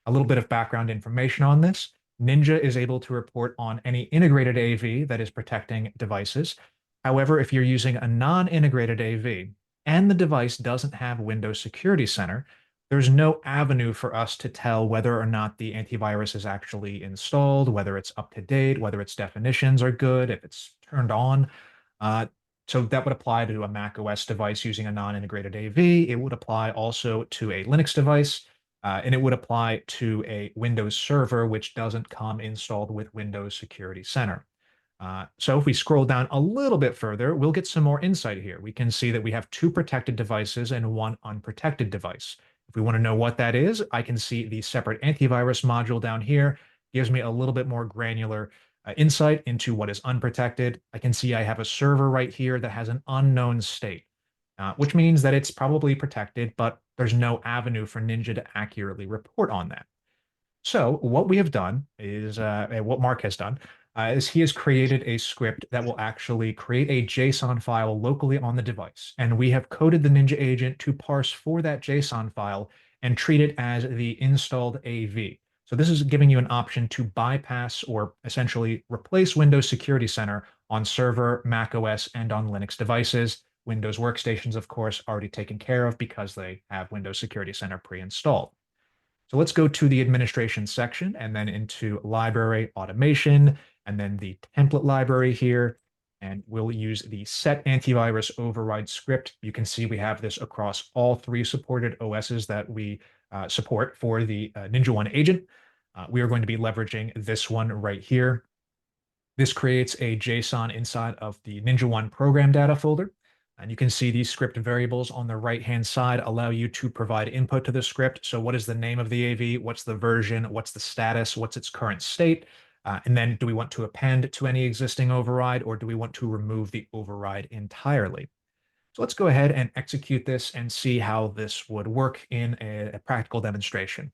A little bit of background information on this. Ninja is able to report on any integrated AV that is protecting devices. However, if you're using a non-integrated AV and the device doesn't have Windows Security Center, there's no avenue for us to tell whether or not the antivirus is actually installed, whether it's up to date, whether its definitions are good, if it's turned on. So that would apply to a Mac OS device using a non-integrated AV. It would apply also to a Linux device, and it would apply to a Windows server, which doesn't come installed with Windows Security Center. So if we scroll down a little bit further, we'll get some more insight here. We can see that we have 2 protected devices and 1 unprotected device. If we want to know what that is, I can see the separate antivirus module down here gives me a little bit more granular insight into what is unprotected. I can see I have a server right here that has an unknown state, which means that it's probably protected, but there's no avenue for Ninja to accurately report on that. So what we have done is, what Mark has done, is he has created a script that will actually create a JSON file locally on the device. And we have coded the Ninja agent to parse for that JSON file and treat it as the installed AV. So this is giving you an option to bypass or essentially replace Windows Security Center on server, Mac OS, and on Linux devices. Windows workstations, of course, already taken care of because they have Windows Security Center pre-installed. So let's go to the administration section and then into library automation and then the template library here. And we'll use the set antivirus override script. You can see we have this across all three supported OSs that we support for the NinjaOne agent. We are going to be leveraging this one right here. This creates a JSON inside of the NinjaOne program data folder. And you can see these script variables on the right-hand side allow you to provide input to the script. So what is the name of the AV? What's the version? What's the status? What's its current state? And then do we want to append to any existing override, or do we want to remove the override entirely? So let's go ahead and execute this and see how this would work in a practical demonstration.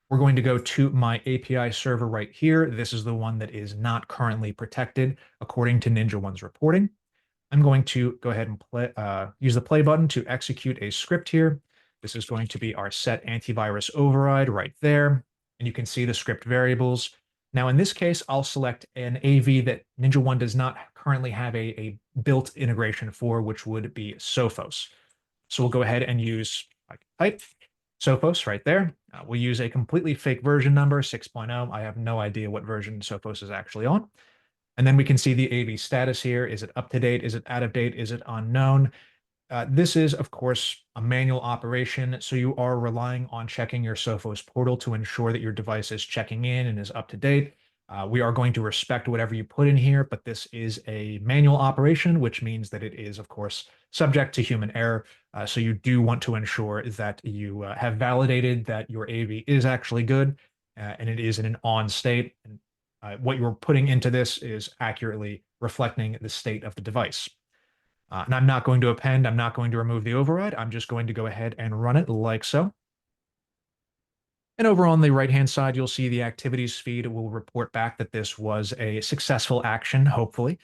We're going to go to my API server right here. This is the one that is not currently protected according to NinjaOne's reporting. I'm going to go ahead and use the play button to execute a script here. This is going to be our set antivirus override right there. And you can see the script variables. Now, in this case, I'll select an AV that NinjaOne does not currently have a built integration for, which would be Sophos. So we'll go ahead and use type Sophos right there. We'll use a completely fake version number, 6.0. I have no idea what version Sophos is actually on. And then we can see the AV status here. Is it up to date? Is it out of date? Is it unknown? This is, of course, a manual operation, so you are relying on checking your Sophos portal to ensure that your device is checking in and is up to date. We are going to respect whatever you put in here, but this is a manual operation, which means that it is, of course, subject to human error. So you do want to ensure that you have validated that your AV is actually good and it is in an on state. And what you're putting into this is accurately reflecting the state of the device. And I'm not going to append, I'm not going to remove the override. I'm just going to go ahead and run it like so. And over on the right-hand side, you'll see the activities feed will report back that this was a successful action, hopefully.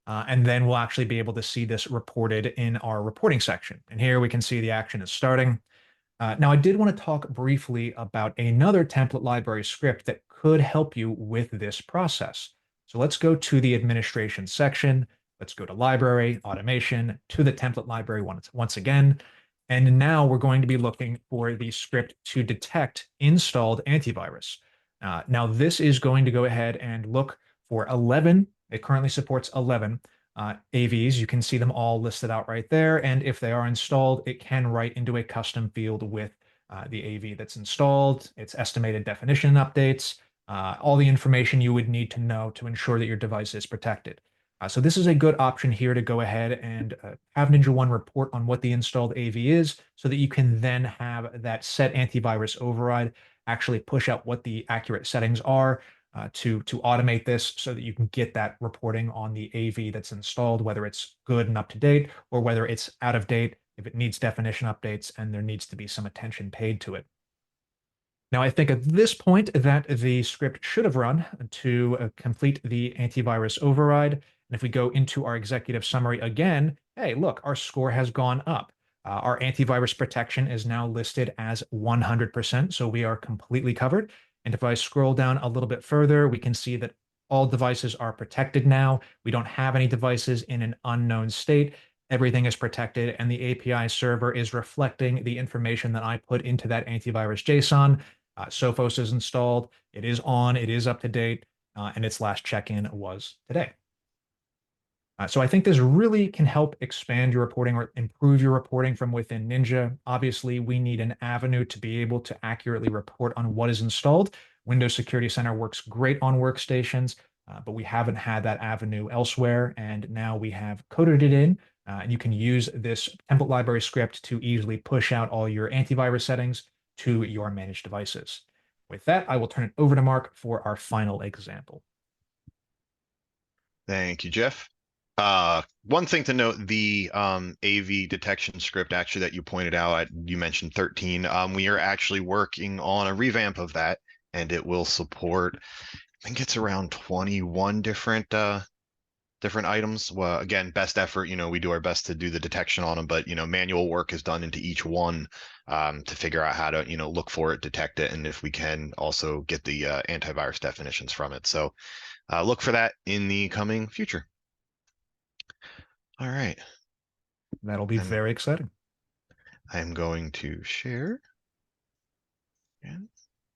And then we'll actually be able to see this reported in our reporting section. And here we can see the action is starting. Now, I did want to talk briefly about another template library script that could help you with this process. So let's go to the administration section. Let's go to library, automation, to the template library once again. And now we're going to be looking for the script to detect installed antivirus. Now, this is going to go ahead and look for 11. It currently supports 11 AVs. You can see them all listed out right there. And if they are installed, it can write into a custom field with the AV that's installed, its estimated definition updates, all the information you would need to know to ensure that your device is protected. So this is a good option here to go ahead and have NinjaOne report on what the installed AV is so that you can then have that set antivirus override actually push out what the accurate settings are to automate this so that you can get that reporting on the AV that's installed, whether it's good and up to date or whether it's out of date, if it needs definition updates and there needs to be some attention paid to it. Now, I think at this point that the script should have run to complete the antivirus override. And if we go into our executive summary again, hey, look, our score has gone up. Our antivirus protection is now listed as 100%, so we are completely covered. And if I scroll down a little bit further, we can see that all devices are protected now. We don't have any devices in an unknown state. Everything is protected, and the API server is reflecting the information that I put into that antivirus JSON. Sophos is installed, it is on, it is up to date, and its last check-in was today. So I think this really can help expand your reporting or improve your reporting from within Ninja. Obviously, we need an avenue to be able to accurately report on what is installed. Windows Security Center works great on workstations, but we haven't had that avenue elsewhere, and now we have coded it in, and you can use this template library script to easily push out all your antivirus settings to your managed devices. With that, I will turn it over to Mark for our final example. Thank you, Jeff. One thing to note, the AV detection script actually that you pointed out, you mentioned 13. We are actually working on a revamp of that, and it will support, I think it's around 21 different items. Well, again, best effort, we do our best to do the detection on them, but manual work is done into each one to figure out how to look for it, detect it, and if we can also get the antivirus definitions from it. So look for that in the coming future. All right. That'll be And very exciting. I'm going to share. And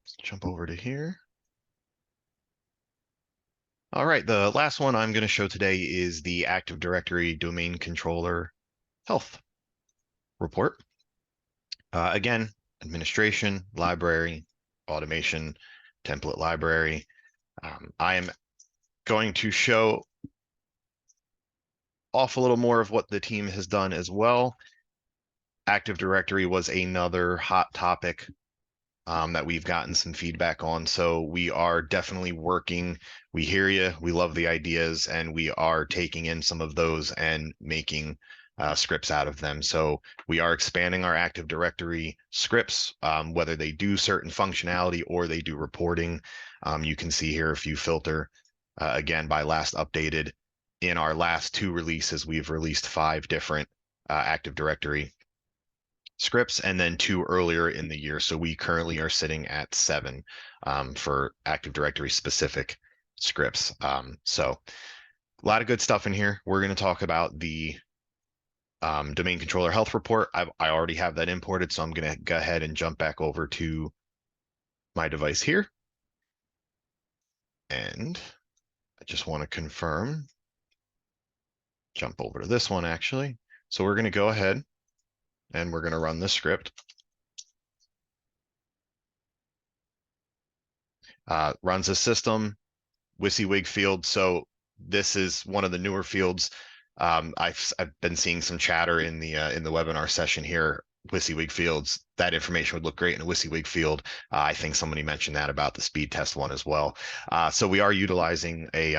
let's jump over to here. All right. The last one I'm going to show today is the Active Directory domain controller health report. Again, administration, library, automation, template library. I am going to show off a little more of what the team has done as well. Active Directory was another hot topic that we've gotten some feedback on. So we are definitely working. We hear you. We love the ideas, and we are taking in some of those and making scripts out of them. So we are expanding our Active Directory scripts, whether they do certain functionality or they do reporting. You can see here if you filter, again, by last updated. In our last two releases, we've released 5 different Active Directory scripts and then 2 earlier in the year. So we currently are sitting at 7 for Active Directory specific scripts. So a lot of good stuff in here. We're going to talk about the domain controller health report. I already have that imported, so I'm going to go ahead and jump back over to my device here. And I just want to confirm, jump over to this one actually. So we're going to go ahead and we're going to run this script. Runs a system, WYSIWYG field. So this is one of the newer fields. I've been seeing some chatter in the webinar session here. WYSIWYG fields, that information would look great in a WYSIWYG field. I think somebody mentioned that about the speed test one as well. So we are utilizing a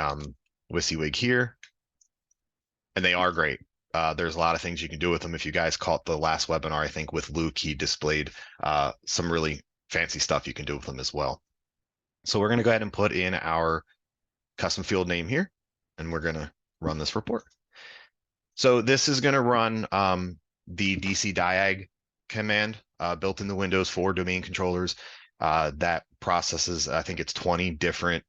WYSIWYG here, and they are great. There's a lot of things you can do with them. If you guys caught the last webinar, I think with Luke, he displayed some really fancy stuff you can do with them as well. So we're going to go ahead and put in our custom field name here, and we're going to run this report. So this is going to run the dcdiag command built in the Windows for domain controllers that processes, I think it's 20 different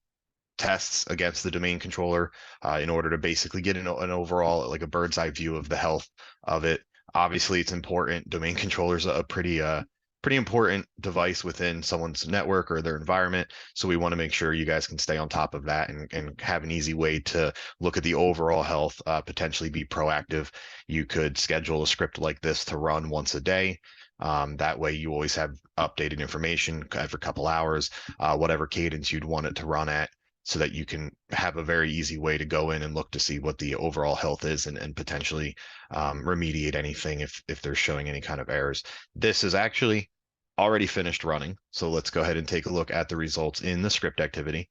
tests against the domain controller in order to basically get an overall, like a bird's eye view of the health of it. Obviously, it's important. Domain controllers are a pretty important device within someone's network or their environment. So we want to make sure you guys can stay on top of that and have an easy way to look at the overall health, potentially be proactive. You could schedule a script like this to run once a day. That way you always have updated information every couple hours, whatever cadence you'd want it to run at, so that you can have a very easy way to go in and look to see what the overall health is and potentially remediate anything if they're showing any kind of errors. This is actually already finished running. So let's go ahead and take a look at the results in the script activity.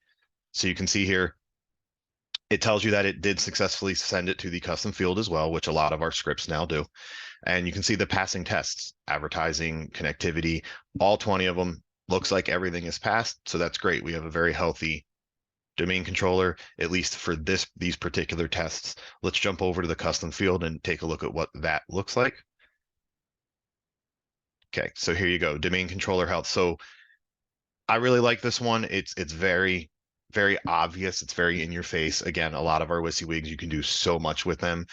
So you can see here, it tells you that it did successfully send it to the custom field as well, which a lot of our scripts now do. And you can see the passing tests, advertising, connectivity, all 20 of them. Looks like everything is passed. So that's great. We have a very healthy domain controller, at least for these particular tests. Let's jump over to the custom field and take a look at what that looks like. Okay, so here you go, domain controller health. So I really like this one. It's very, very obvious. It's very in your face. Again, a lot of our WYSIWYGs, you can do so much with them.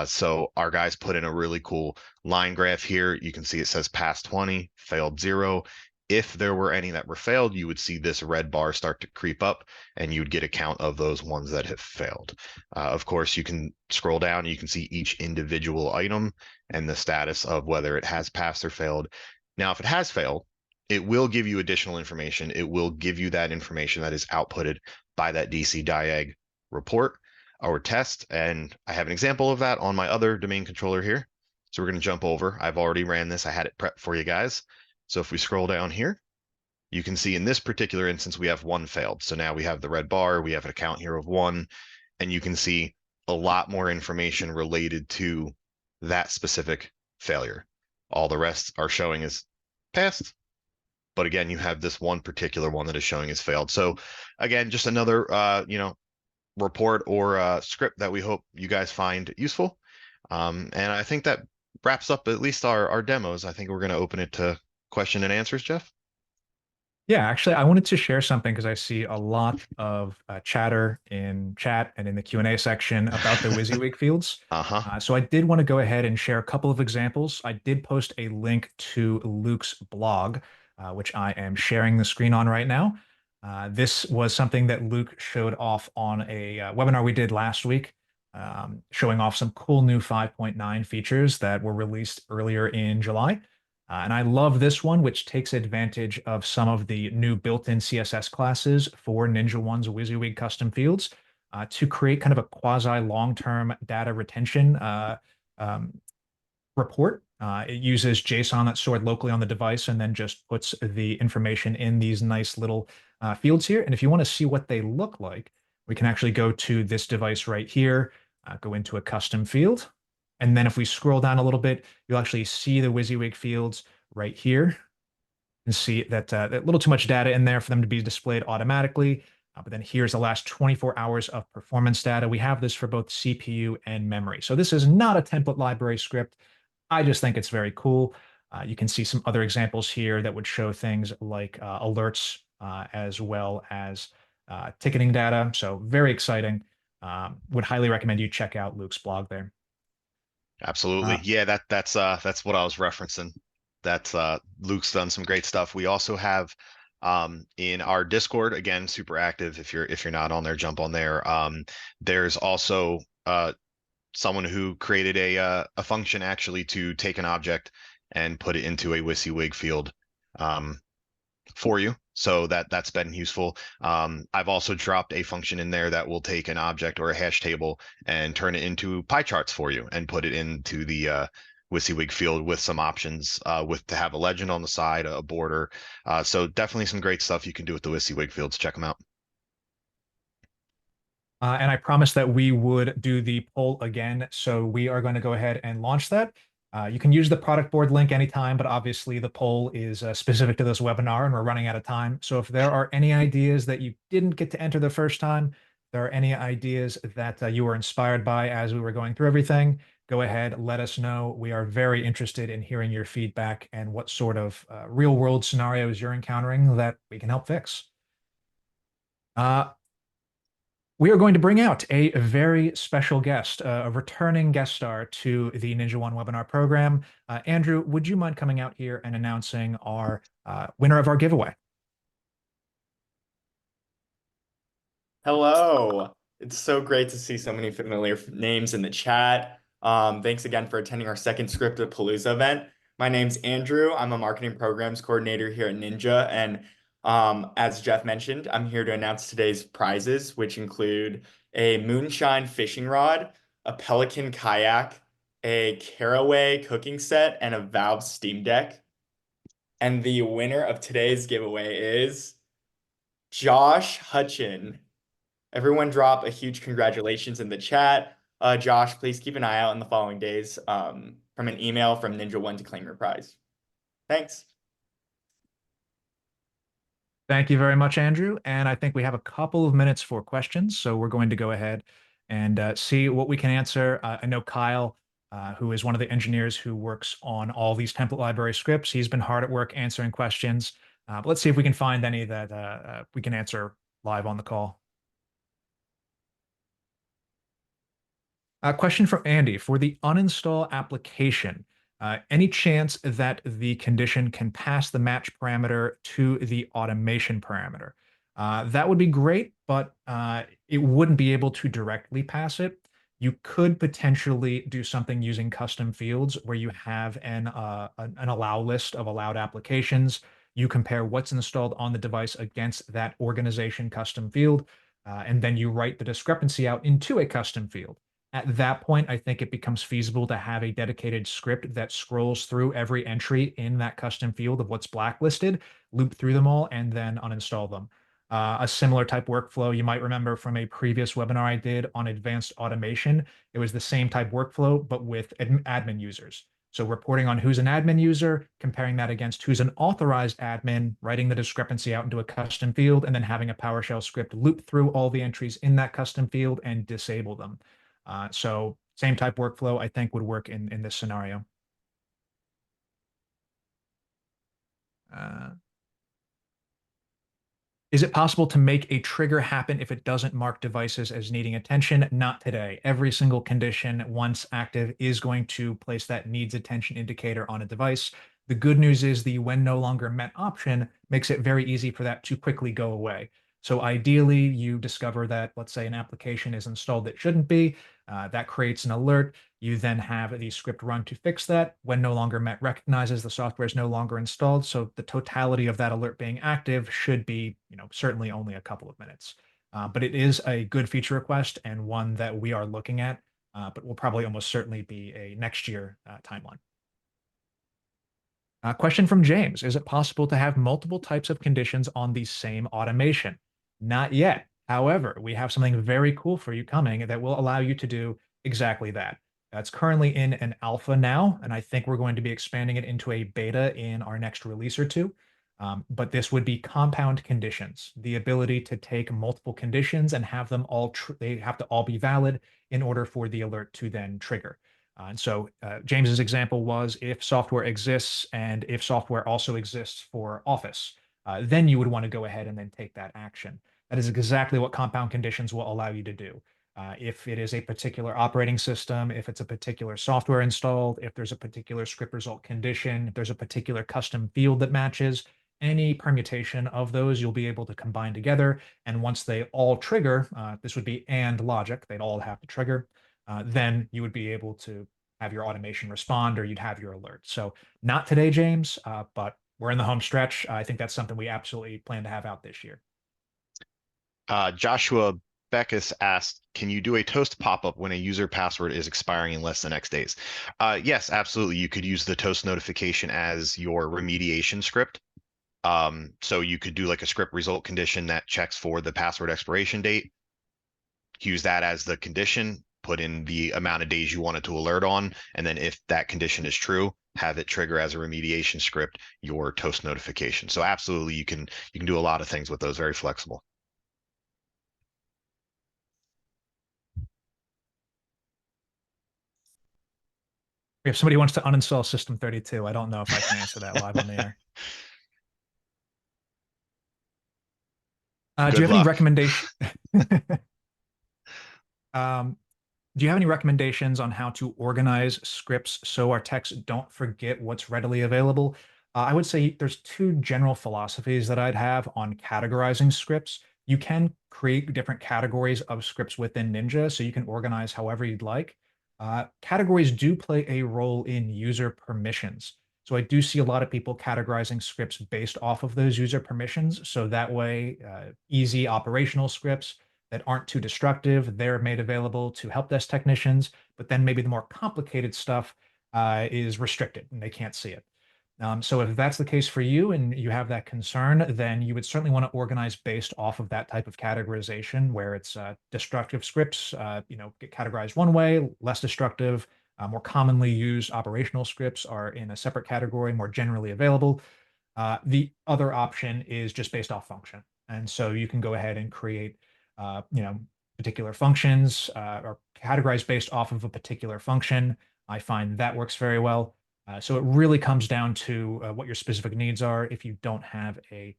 So our guys put in a really cool line graph here. You can see it says passed 20, failed 0. If there were any that were failed, you would see this red bar start to creep up, and you would get a count of those ones that have failed. Of course, you can scroll down, and you can see each individual item and the status of whether it has passed or failed. Now, if it has failed, it will give you additional information. It will give you that information that is outputted by that dcdiag report or test. And I have an example of that on my other domain controller here. So we're going to jump over. I've already ran this. I had it prepped for you guys. So if we scroll down here, you can see in this particular instance, we have 1 failed. So now we have the red bar. We have an account here of 1, and you can see a lot more information related to that specific failure. All the rest are showing as passed. But again, you have this one particular one that is showing as failed. So again, just another, report or script that we hope you guys find useful. And I think that wraps up at least our demos. I think we're going to open it to question and answers, Jeff. Yeah, actually, I wanted to share something because I see a lot of chatter in chat and in the Q&A section about the WYSIWYG fields. Uh-huh. So I did want to go ahead and share a couple of examples. I did post a link to Luke's blog, which I am sharing the screen on right now. This was something that Luke showed off on a webinar we did last week, showing off some cool new 5.9 features that were released earlier in July. And I love this one, which takes advantage of some of the new built-in CSS classes for NinjaOne's WYSIWYG custom fields to create kind of a quasi long-term data retention um, report. It uses JSON that's stored locally on the device and then just puts the information in these nice little fields here. And if you want to see what they look like, we can actually go to this device right here, go into a custom field. And then if we scroll down a little bit, you'll actually see the WYSIWYG fields right here and see that a little too much data in there for them to be displayed automatically. But then here's the last 24 hours of performance data. We have this for both CPU and memory. So this is not a template library script. I just think it's very cool. You can see some other examples here that would show things like alerts as well as ticketing data. So very exciting. Would highly recommend you check out Luke's blog there. Absolutely. Uh, Yeah, that's what I was referencing. That's Luke's done some great stuff. We also have in our Discord, again, super active. If you're not on there, jump on there. There's also someone who created a function actually to take an object and put it into a WYSIWYG field. For you. So that's been useful. I've also dropped a function in there that will take an object or a hash table and turn it into pie charts for you and put it into the WYSIWYG field with some options with to have a legend on the side, a border. So definitely some great stuff you can do with the WYSIWYG fields. Check them out. and I promised that we would do the poll again. So we are going to go ahead and launch that. You can use the product board link anytime, but obviously the poll is specific to this webinar and we're running out of time. So if there are any ideas that you didn't get to enter the first time, there are any ideas that you were inspired by as we were going through everything, go ahead, let us know. We are very interested in hearing your feedback and what sort of real world scenarios you're encountering that we can help fix. Uh, we are going to bring out a very special guest, a returning guest star to the NinjaOne webinar program. Andrew, would you mind coming out here and announcing our winner of our giveaway? Hello. It's so great to see so many familiar names in the chat. Thanks again for attending our second Scriptapalooza event. My name's Andrew. I'm a marketing programs coordinator here at Ninja. And as Jeff mentioned, I'm here to announce today's prizes, which include a Moonshine fishing rod, a Pelican kayak, a Caraway cooking set, and a Valve Steam Deck. And the winner of today's giveaway is Josh Hutchin. Everyone drop a huge congratulations in the chat. Josh, please keep an eye out in the following days from an email from NinjaOne to claim your prize. Thanks. Thank you very much, Andrew. And I think we have a couple of minutes for questions. So we're going to go ahead and see what we can answer. I know Kyle, who is one of the engineers who works on all these template library scripts, he's been hard at work answering questions. But let's see if we can find any that we can answer live on the call. A question from Andy. For the uninstall application, any chance that the condition can pass the match parameter to the automation parameter? That would be great, but it wouldn't be able to directly pass it. You could potentially do something using custom fields where you have an allow list of allowed applications. You compare what's installed on the device against that organization custom field, and then you write the discrepancy out into a custom field. At that point, I think it becomes feasible to have a dedicated script that scrolls through every entry in that custom field of what's blacklisted, loop through them all, and then uninstall them. A similar type workflow you might remember from a previous webinar I did on advanced automation. It was the same type workflow, but with admin users. So reporting on who's an admin user, comparing that against who's an authorized admin, writing the discrepancy out into a custom field, and then having a PowerShell script loop through all the entries in that custom field and disable them. So same type workflow, I think, would work in this scenario. Is it possible to make a trigger happen if it doesn't mark devices as needing attention? Not today. Every single condition, once active, is going to place that needs attention indicator on a device. The good news is the when no longer met option makes it very easy for that to quickly go away. So ideally, you discover that, let's say, an application is installed that shouldn't be. That creates an alert. You then have the script run to fix that. When no longer met recognizes the software is no longer installed. So the totality of that alert being active should be, certainly only a couple of minutes. But it is a good feature request and one that we are looking at, but will probably almost certainly be a next year timeline. Question from James. Is it possible to have multiple types of conditions on the same automation? Not yet. However, we have something very cool for you coming that will allow you to do exactly that. That's currently in an alpha now, and I think we're going to be expanding it into a beta in our next release or two. But this would be compound conditions, the ability to take multiple conditions and have them all, they have to all be valid in order for the alert to then trigger. And so James's example was if software exists and if software also exists for Office, then you would want to go ahead and then take that action. That is exactly what compound conditions will allow you to do. If it is a particular operating system, if it's a particular software installed, if there's a particular script result condition, if there's a particular custom field that matches, any permutation of those you'll be able to combine together. And once they all trigger, this would be and logic, they'd all have to trigger, then you would be able to have your automation respond or you'd have your alert. So not today, James, but we're in the home stretch. I think that's something we absolutely plan to have out this year. Joshua Beckus asked, can you do a toast pop-up when a user password is expiring in less than X days? Yes, absolutely. You could use the toast notification as your remediation script. So you could do like a script result condition that checks for the password expiration date, use that as the condition, put in the amount of days you want it to alert on, and then if that condition is true, have it trigger as a remediation script your toast notification. So absolutely, you can do a lot of things with those, very flexible. If somebody wants to uninstall System 32, I don't know if I can answer that live on the air. Do you have any recommendation? Do you have any recommendations on how to organize scripts so our techs don't forget what's readily available? I would say there's two general philosophies that I'd have on categorizing scripts. You can create different categories of scripts within Ninja, so you can organize however you'd like. Categories do play a role in user permissions. So I do see a lot of people categorizing scripts based off of those user permissions. So that way, easy operational scripts that aren't too destructive, they're made available to help desk technicians, but then maybe the more complicated stuff is restricted and they can't see it. So if that's the case for you and you have that concern, then you would certainly want to organize based off of that type of categorization where it's destructive scripts, get categorized one way, less destructive, more commonly used operational scripts are in a separate category, more generally available. The other option is just based off function. And so you can go ahead and create, particular functions or categorized based off of a particular function. I find that works very well. So it really comes down to what your specific needs are. If you don't have a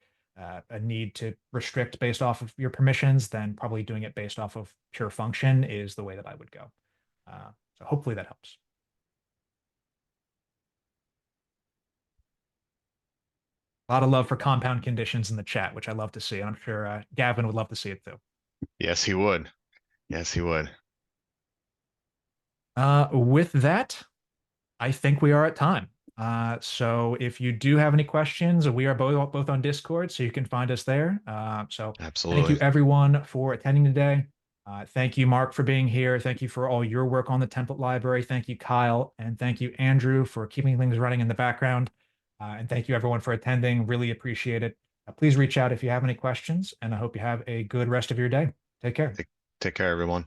need to restrict based off of your permissions, then probably doing it based off of pure function is the way that I would go. So hopefully that helps. A lot of love for compound conditions in the chat, which I love to see. And I'm sure Gavin would love to see it too. Yes, he would. Yes, he would. With that, I think we are at time. So if you do have any questions, we are both on Discord, so you can find us there. So absolutely. Thank you everyone for attending today. Thank you, Mark, for being here. Thank you for all your work on the template library. Thank you, Kyle. And thank you, Andrew, for keeping things running in the background. And thank you everyone for attending. Really appreciate it. Please reach out if you have any questions, and I hope you have a good rest of your day. Take care. Take care, everyone.